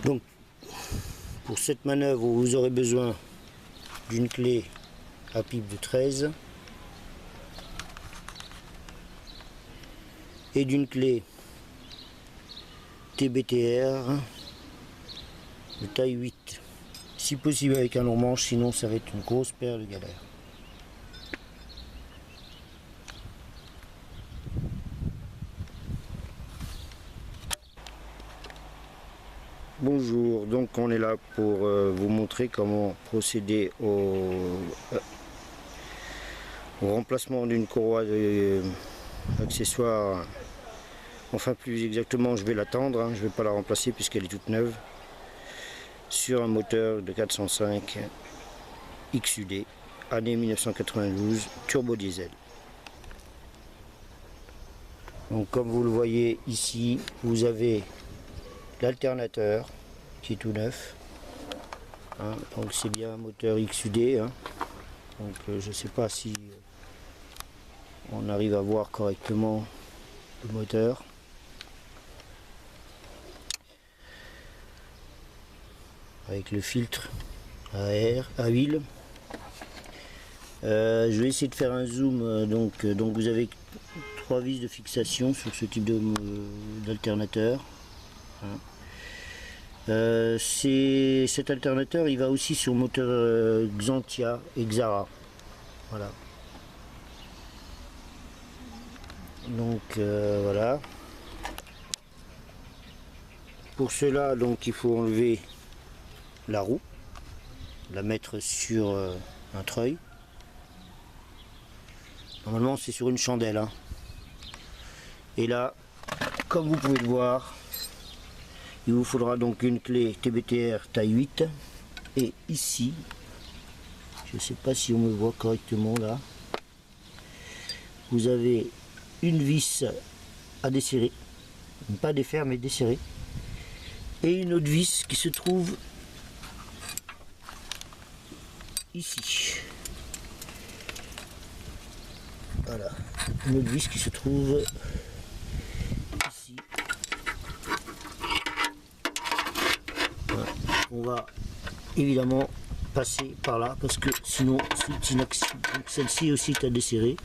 Donc pour cette manœuvre, vous aurez besoin d'une clé à pipe de 13 et d'une clé TBTR de taille 8. Si possible avec un long manche, sinon ça va être une grosse paire de galères. Bonjour, donc on est là pour vous montrer comment procéder au remplacement d'une courroie accessoire. Enfin plus exactement, je vais l'attendre, hein, je ne vais pas la remplacer puisqu'elle est toute neuve, sur un moteur de 405 XUD, année 1992, turbo diesel. Donc comme vous le voyez ici, vous avez l'alternateur qui est tout neuf, hein, donc c'est bien un moteur XUD, hein, donc je ne sais pas si on arrive à voir correctement le moteur. Avec le filtre à air, à huile. Je vais essayer de faire un zoom. Donc vous avez 3 vis de fixation sur ce type d'alternateur. Hein. Cet alternateur, il va aussi sur moteur Xantia et Xara. Voilà. Donc voilà. Pour cela, donc il faut enlever la roue, la mettre sur un treuil. Normalement c'est sur une chandelle, hein. Et là, comme vous pouvez le voir, il vous faudra donc une clé TBTR taille 8. Et ici, je ne sais pas si on me voit correctement là, vous avez une vis à desserrer, pas défaire mais desserrer, et une autre vis qui se trouve ici. Voilà, une autre vis qui se trouve ici. Voilà. On va évidemment passer par là parce que sinon c'est une action. Celle-ci aussi est à desserrer.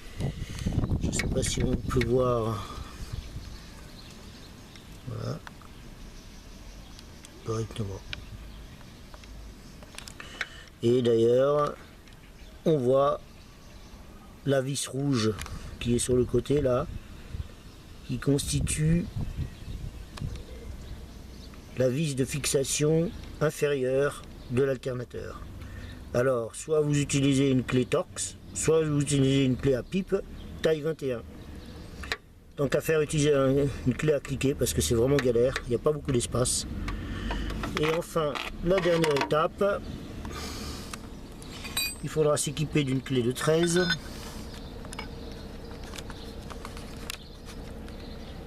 Je ne sais pas si on peut voir. Voilà, correctement. Et d'ailleurs, on voit la vis rouge qui est sur le côté là, qui constitue la vis de fixation inférieure de l'alternateur. Alors, soit vous utilisez une clé Torx, soit vous utilisez une clé à pipe taille 21. Donc à faire, utiliser une clé à cliquer parce que c'est vraiment galère, il n'y a pas beaucoup d'espace. Et enfin, la dernière étape, il faudra s'équiper d'une clé de 13,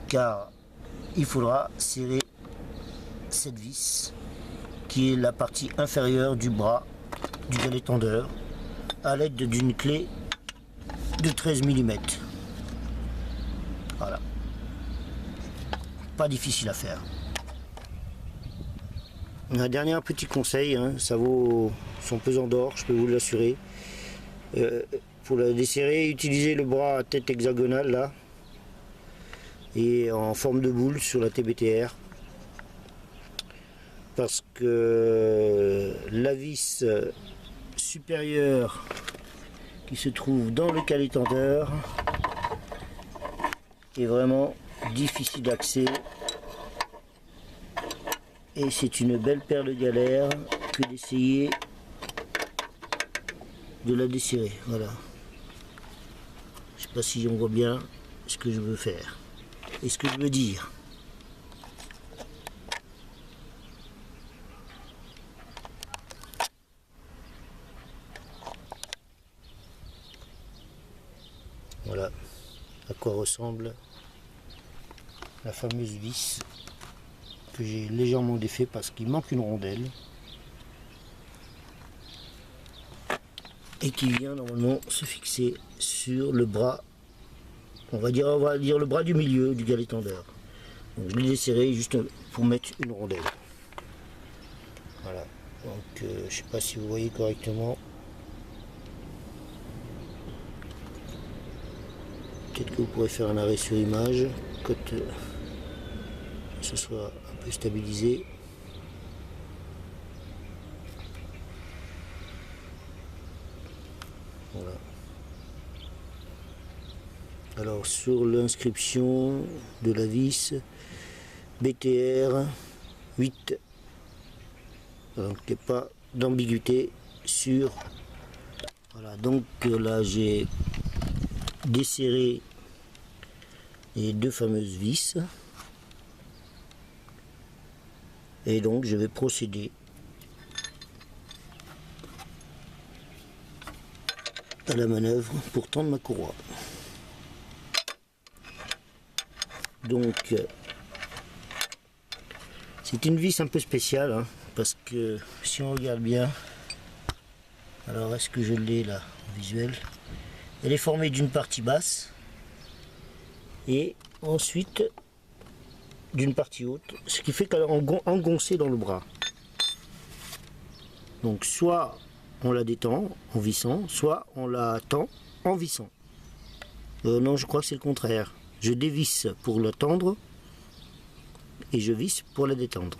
car il faudra serrer cette vis qui est la partie inférieure du bras du galet tendeur à l'aide d'une clé de 13 mm. Voilà, pas difficile à faire. Un dernier petit conseil, hein, ça vaut son pesant d'or, je peux vous l'assurer. Pour la desserrer, utilisez le bras à tête hexagonale là et en forme de boule sur la TBTR, parce que la vis supérieure qui se trouve dans le galet tendeur est vraiment difficile d'accès. Et c'est une belle paire de galères que d'essayer de la desserrer. Voilà. Je ne sais pas si on voit bien ce que je veux faire et ce que je veux dire. Voilà à quoi ressemble la fameuse vis que j'ai légèrement défait parce qu'il manque une rondelle et qui vient normalement se fixer sur le bras, on va dire le bras du milieu du galet tendeur. Donc je l'ai desserré juste pour mettre une rondelle. Voilà, donc je sais pas si vous voyez correctement. Peut-être que vous pourrez faire un arrêt sur image quand ce soit un peu stabilisé. Voilà. Alors sur l'inscription de la vis BTR 8, donc il n'y a pas d'ambiguïté sur. Voilà, donc là j'ai desserré les deux fameuses vis et donc je vais procéder à la manœuvre pour tendre ma courroie. Donc c'est une vis un peu spéciale, hein, parce que si on regarde bien, alors est-ce que je l'ai là en visuel, elle est formée d'une partie basse et ensuite d'une partie haute, ce qui fait qu'elle est engoncée dans le bras. Donc soit on la détend en vissant, soit on la tend en vissant. Non, je crois que c'est le contraire. Je dévisse pour la tendre et je visse pour la détendre.